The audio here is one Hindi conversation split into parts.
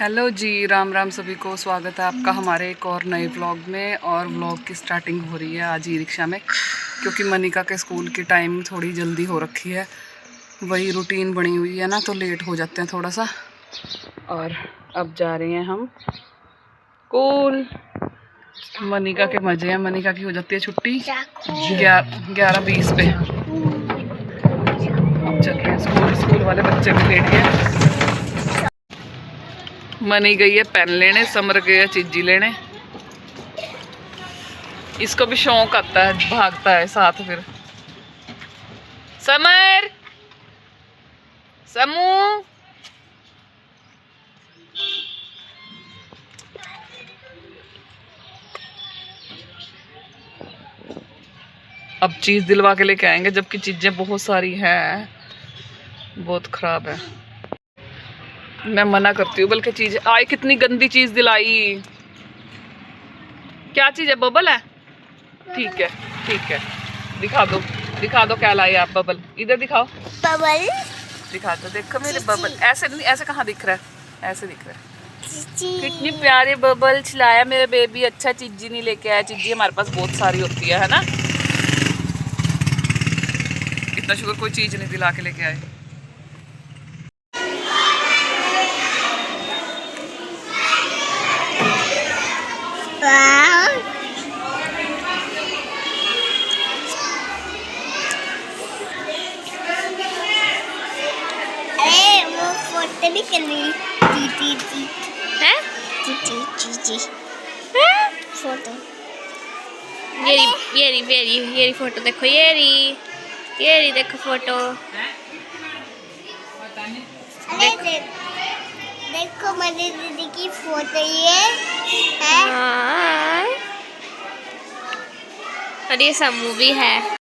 हेलो जी, राम राम सभी को। स्वागत है आपका हमारे एक और नए व्लॉग में। और व्लॉग की स्टार्टिंग हो रही है आज ई रिक्शा में, क्योंकि मनिका के स्कूल की टाइम थोड़ी जल्दी हो रखी है। वही रूटीन बनी हुई है ना, तो लेट हो जाते हैं थोड़ा सा। और अब जा रहे हैं हम स्कूल। मनिका के मज़े हैं। मनिका की हो जाती है छुट्टी 11:20 पे। चल रहे हैं स्कूल। स्कूल वाले बच्चे भी लेट गए। मनी गई है पेन लेने, समर गया चीजी लेने। इसको भी शौक आता है, भागता है साथ। फिर समर, समू, अब चीज दिलवा के लेके आएंगे, जबकि चीजें बहुत सारी हैं। बहुत खराब है। मैं मना करती हूँ, बल्कि चीज आए कितनी गंदी चीज दिलाई। क्या चीज है? बबल है? ठीक है, ठीक है। दिखा दो, दिखा दो क्या लाई आप। बबल इधर दिखाओ। बबल दिखा दो, देखो मेरे बबल। ऐसे नहीं, ऐसे कहाँ दिख रहा है? ऐसे दिख रहा है। कितनी प्यारे बबल खिलाया मेरा बेबी। अच्छा चीजी नहीं लेके आया। चीजी हमारे पास बहुत सारी होती है ना। इतना शुक्र कोई चीज नहीं दिला के लेके आए। अरे वो फोटो भी कर रही जी है जी फोटो। ये फोटो देखो। ये देखो फोटो। देखो मेरी दीदी की फोटो ये है। और ये समूह भी है।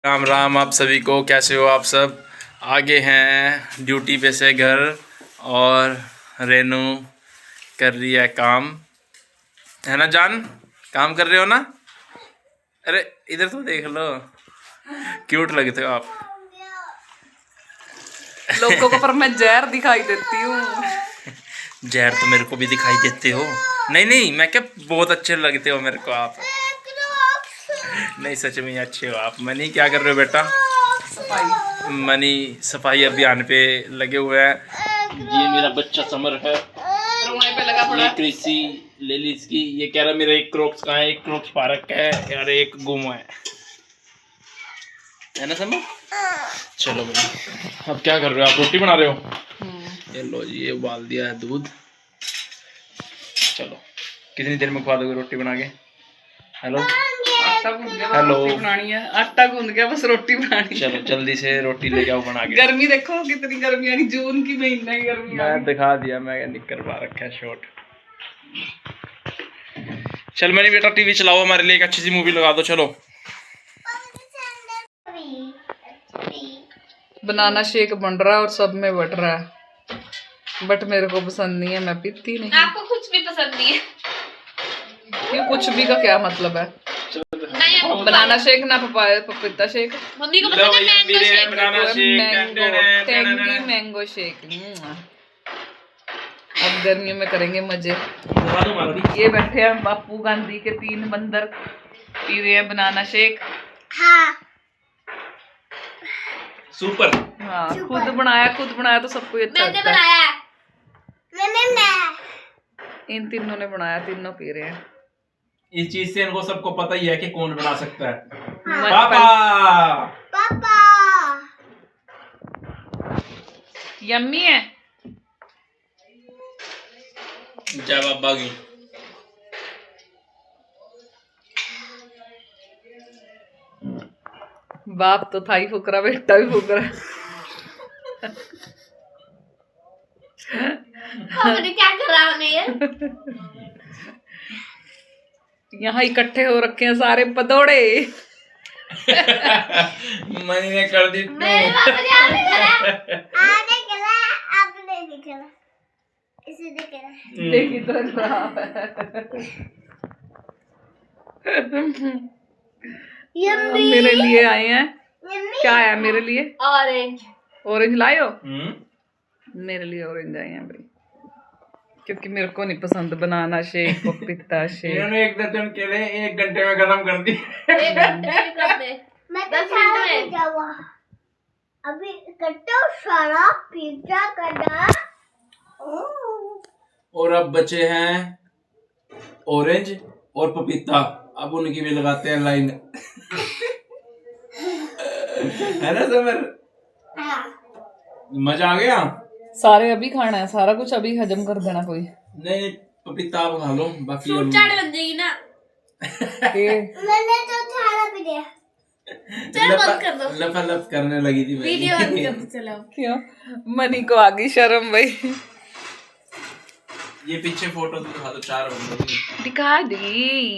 राम राम आप सभी को। कैसे हो आप सब? आगे हैं ड्यूटी पे से घर, और रेनू कर रही है काम, है ना जान? काम कर रहे हो ना? अरे इधर तो देख लो, क्यूट लगते हो आप। लोगों को पर मैं जहर दिखाई देती हूँ। जहर तो मेरे को भी दिखाई देते हो। नहीं नहीं, मैं क्या, बहुत अच्छे लगते हो मेरे को आप। नहीं सच में अच्छे हो आप। मनी क्या कर रहे हो बेटा? सफाई। मनी सफाई अभियान पे लगे हुए हैं। ये मेरा बच्चा समर है। रोने पे लगा पड़ा ये है। कृषि लेलिस की। ये कह रहा मेरा एक क्रोक्स कहाँ है? एक क्रोक्स पार्क है और एक गुम है ना समर? चलो भाई, अब क्या कर रहे हो आप? रोटी बना रहे हो? ये लो जी, ये उबाल दिया है दूध। चलो, कितनी देर में खवा दोगे रोटी बना के? हेलो, आटा गूंद गया, बस हेलो। रोटी बनानी है। आटा गूंद गया, बस रोटी बनानी है। चलो जल्दी से रोटी लेके आओ बना के। गर्मी देखो कितनी गर्मी आ गई। जून की महीना की गर्मी आ मैं गई। दिखा दिया, मैं निकर पा रखा है शॉर्ट। चल मैंने बेटा टीवी चलाओ, हमारे लिए एक अच्छी सी मूवी लगा दो। चलो। बनाना शेक बन रहा है और सब में बट रहा है, बट मेरे को पसंद नहीं है। मैं पीती नहीं। आपको कुछ भी पसंद नहीं है? क्यों? कुछ भी का क्या मतलब है? बनाना शेक ना पपीता शेक। मम्मी को पसंद है mango shake. Banana shake, tangy mango shake. अब गर्मियों में करेंगे मजे। ये बैठे हैं बापू गांधी के 3 बंदर, पी रहे हैं बनाना शेक। हाँ सुपर। हाँ, खुद बनाया तो सबको ही अच्छा मैंने लगता है। बनाया। मैंने इन तीनों ने बनाया, तीनों पी रहे हैं। इस चीज से इनको सबको पता ही है कि कौन बना सकता है। हाँ। पापा यम्मी है। जय बाबा की। बाप तो था ही फुकरा, बेटा भी फुकरा। हमने क्या करा उन्हें? यहाँ इकट्ठे हो रखे हैं सारे पतोड़े। मनी ने कर दी। मेरे पापा ने आपने करा, आपने नहीं करा, इसे नहीं करा। देखी तो खराब है। यम्मी मेरे लिए आए हैं। यम्मी क्या आया मेरे लिए? ऑरेंज। ऑरेंज लाए हो? मेरे लिए ऑरेंज आए हैं भाई, क्योंकि मेरे को नहीं पसंद बनाना शेक, पपीता शेक। इन्होंने एक दर्जन केले 1 घंटे में खत्म कर दी। 1 घंटे में कर दे। मैं तो 10 मिनट में अभी कट्टो सारा पिज्जा करना। और अब बचे हैं ऑरेंज और पपीता, अब उनकी भी लगाते हैं लाइन। है ना समर? मजा आ गया। सारे अभी खाना है, सारा कुछ अभी हजम कर देना कोई। नहीं पपीता आप खा लो, बाकी फ्रूट चाट बन जाएगी ना। मैंने तो खाना भी दिया। चलो बंद कर दो। लप करने लगी थी वीडियो बंद कर दो चलो। क्यों? मनी को आ गई शर्म भाई। ये पीछे फोटो तो दिखा दो, 4 बंदों की दिखा दी,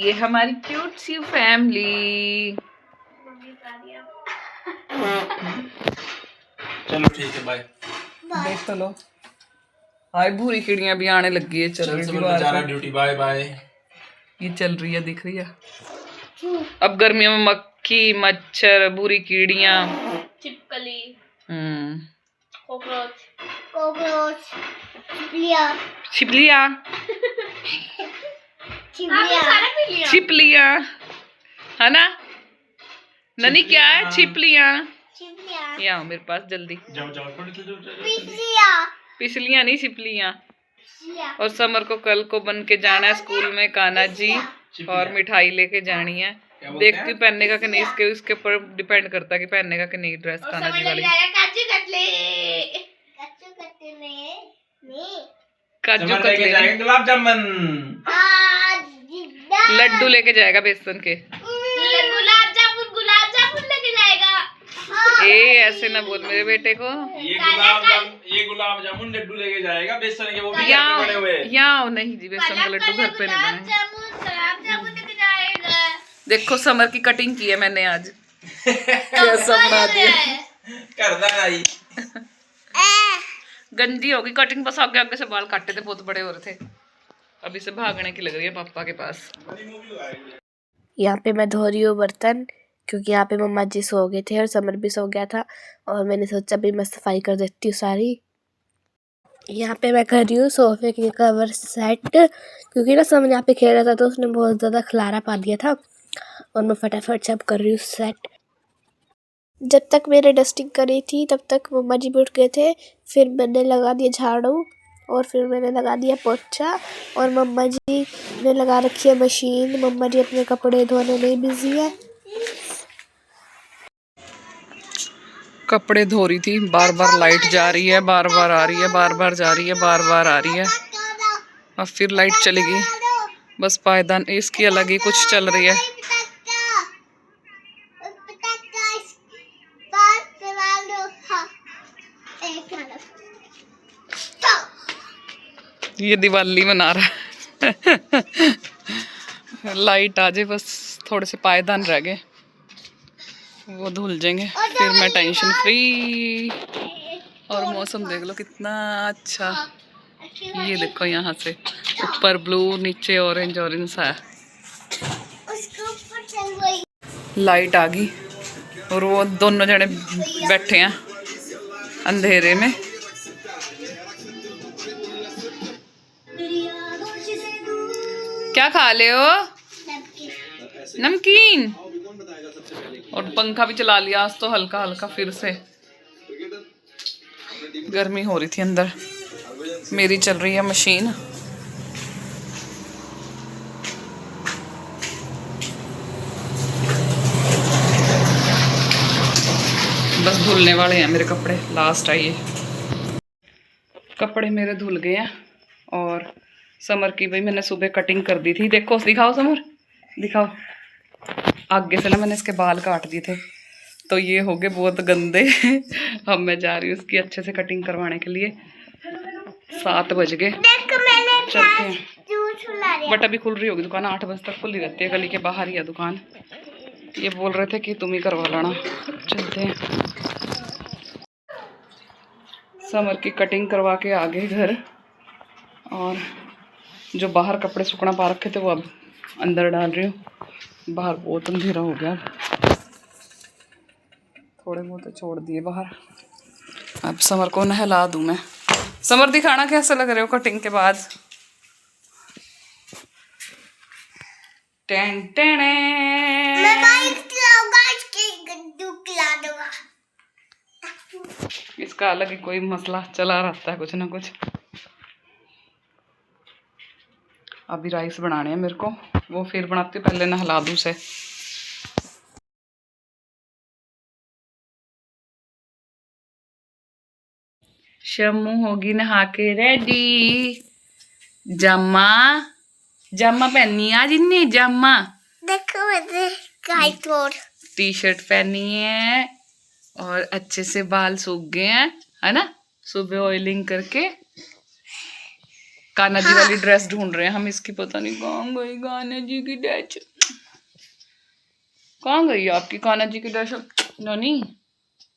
ये हमारी क्यूट सी फैमिली। चलो ठीक है, बाय। देख तो लो, हाय भूरी चिड़िया भी आने लगी है। चल रही समर जा रहा ड्यूटी, बाय बाय। ये चल रही है, दिख रही है। अब गर्मियों में मक्खी, मच्छर, बुरी कीड़ियां, छिपकली, कॉकरोच, कॉकरोच, छिपलिया, छिपलिया, छिपलिया, छिपलिया, है ना ननी? क्या है छिपलिया? छिपलिया, ये आओ मेरे पास जल्दी। जाओ पिछलिया, पिछलियां नहीं छिपलियां। पिछलिया। और समर को कल को बन के जाना है स्कूल में कान्हा जी, और मिठाई लेके जानी है। देखती हूँ पहनने का कि नहीं, इसके ऊपर डिपेंड करता है कि पहनने का कि नहीं ड्रेस कान्हा जी वाली। काजू कतले, काजू कतले, काजू कतले, गुलाब जामुन, लड्डू लेके जाएगा बेसन के। गुलाब जामुन लेके जाएगा। ए ऐसे ना बोल मेरे बेटे को। ये गुलाब जामुन लड्डू लेके जाएगा बेसन के, वो भी घर पे बने हुए। यहाँ नहीं जी, बेसन का लड्डू घर पे नहीं बने। गुलाब जामुन लेके जाएगा। देखो समर की कटिंग की है मैंने आज। कैसा बना दिया। करदा आई गंदी होगी कटिंग, बस आगे आगे से बाल काटे थे, बहुत बड़े हो रहे थे। अभी से भागने की लग रही है पापा के पास। यहाँ पे मैं धो रही हूँ बर्तन, क्योंकि यहाँ पे मम्मा जी सो गए थे और समर भी सो गया था, और मैंने सोचा भी मैं सफाई कर देती हूँ सारी। यहाँ पे मैं कर रही हूँ सोफे के कवर सेट, क्योंकि ना समर यहाँ पे खेल रहा था तो उसने बहुत ज़्यादा खलारा पा दिया था, और मैं फटाफट सब कर रही हूँ सेट। जब तक मैंने डस्टिंग करी थी तब तक मम्मा जी भी उठ गए थे, फिर मैंने लगा दिया झाड़ू, और फिर मैंने लगा दिया पोछा, और मम्मा जी ने लगा रखी है मशीन। मम्मा जी अपने कपड़े धोने में बिजी है। कपड़े धो रही थी, बार बार लाइट जा रही है, बार बार आ रही है, बार बार जा रही है, बार बार आ रही है। अब फिर लाइट चली गई, बस पायदान इसकी अलग ही कुछ चल रही है। ये दिवाली मना रहा है। लाइट आ जाए बस, थोड़े से पायदान रह गए, वो धुल जाएंगे, फिर मैं टेंशन फ्री। और मौसम देख लो कितना अच्छा, ये देखो यहाँ से ऊपर ब्लू, नीचे ऑरेंज ऑरेंज सा है। लाइट आ गई और वो दोनों जने बैठे हैं अंधेरे में। क्या खा ले हो? नमकीन। और पंखा भी चला लिया आज तो हल्का हल्का, फिर से गर्मी हो रही थी अंदर। मेरी चल रही है मशीन। बस धुलने वाले हैं मेरे कपड़े, लास्ट आइए। कपड़े मेरे धुल गए हैं, और समर की भाई मैंने सुबह कटिंग कर दी थी। देखो, दिखाओ समर, दिखाओ। आगे से ना मैंने इसके बाल काट दिए थे, तो ये हो गए बहुत गंदे। अब मैं जा रही हूँ उसकी अच्छे से कटिंग करवाने के लिए। 7 बज गए, चलते हैं। बट अभी खुल रही होगी दुकान, 8 बजे तक खुली रहती है, गली के बाहर ही है दुकान। ये बोल रहे थे कि तुम ही करवा लेना। चलते हैं। समर की कटिंग करवा के आ गए घर, और जो बाहर कपड़े सूखना पा रखे थे वो अब अंदर डाल रही हूँ। बाहर बहुत अंधेरा हो गया, थोड़े बहुत छोड़ दिए बाहर। अब समर को नहला दूँ मैं। समर दिखाना कैसे लग रहे हो कटिंग के बाद। मैं बाइक चलाऊंगा, इसकी गड्डू खिला दूंगा। इसका अलग ही कोई मसला चला रहता है, कुछ ना कुछ। अभी राइस बनाने हैं मेरे को, वो फिर बनाती हूँ, पहले नहला दूँ उसे। शम्मू होगी नहा के रेडी। जामा जामा पहनी आज इन्हें, जामा देखो मुझे गाइस और टी शर्ट पहनी है, और अच्छे से बाल सूख गए हैं, है ना। सुबह ऑयलिंग करके कान्हा जी वाली ड्रेस ढूंढ रहे हैं हम इसकी। पता नहीं कहाँ गई कान्हा जी की ड्रेस। कहाँ गई आपकी कान्हा जी की ड्रेस नानी?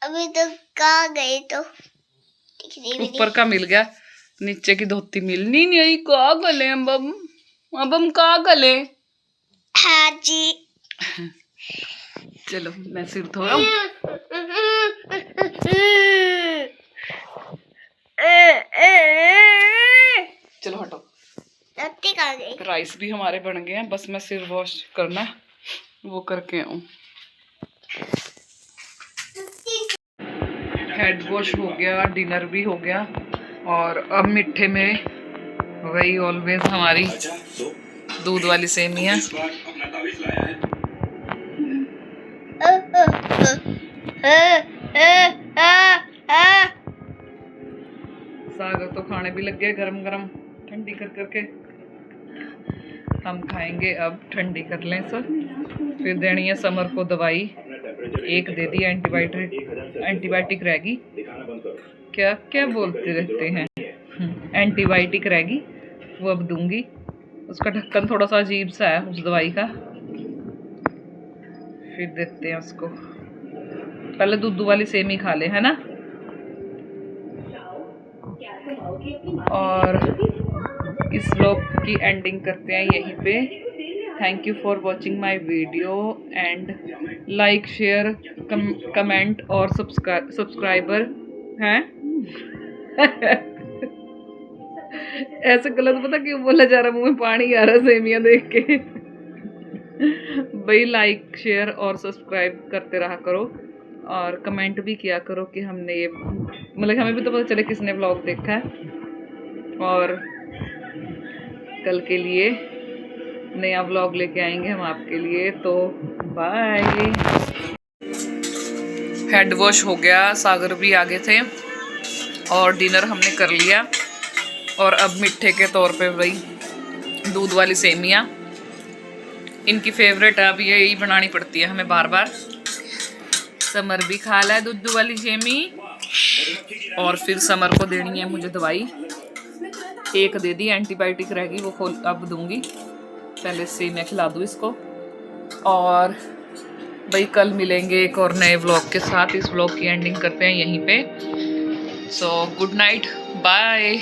अभी तो कहाँ गई तो ऊपर का मिल गया, नीचे की धोती मिलनी नहीं। कहाँ गले अब हम कहाँ गले? हाँ जी। चलो मैं सिर धो रहा हूँ। चलो हटो। रत्ती कहाँ गई? राइस भी हमारे बन गए हैं, बस मैं सिर वॉश करना है, वो करके आऊँ। हेड वॉश हो गया, डिनर भी हो गया, और अब मीठे में वही ऑलवेज हमारी दूध वाली सेमियाँ। सागर तो खाने भी लग गए गरम गरम, ठंडी कर करके। हम खाएंगे अब, ठंडी कर लें सब। फिर देनी है समर को दवाई, एक दे दी एंटीबायोटिक रहेगी। क्या क्या बोलते रहते हैं, एंटीबायोटिक रहेगी, वो अब दूंगी। उसका ढक्कन थोड़ा सा अजीब सा है उस दवाई का, फिर देते हैं उसको। पहले दूध वाली सेमी खा ले, है ना। और इस व्लॉग की एंडिंग करते हैं यहीं पे। Thank you for watching my video, and like share comment और सब्सक्राइबर हैं। ऐसे गलत पता क्यों बोला जा रहा, मुंह में पानी आ रहा सेमिया देख के। भाई लाइक शेयर और सब्सक्राइब करते रहा करो, और कमेंट भी किया करो कि हमने ये, मतलब हमें भी तो पता चले किसने व्लॉग देखा है। और कल के लिए नया व्लॉग लेके आएंगे हम आपके लिए, तो बाय। हेड वॉश हो गया, सागर भी आगे थे, और डिनर हमने कर लिया। और अब मीठे के तौर पे वही दूध वाली सेमियाँ, इनकी फेवरेट है, अब यही बनानी पड़ती है हमें बार बार। समर भी खा ला है दूध वाली सेमी, और फिर समर को देनी है मुझे दवाई। एक दे दी, एंटीबायोटिक रहेगी, वो खोल अब दूंगी। पहले सेमिया खिला दूँ इसको, और भाई कल मिलेंगे एक और नए व्लॉग के साथ। इस व्लॉग की एंडिंग करते हैं यहीं पे। So good night, bye.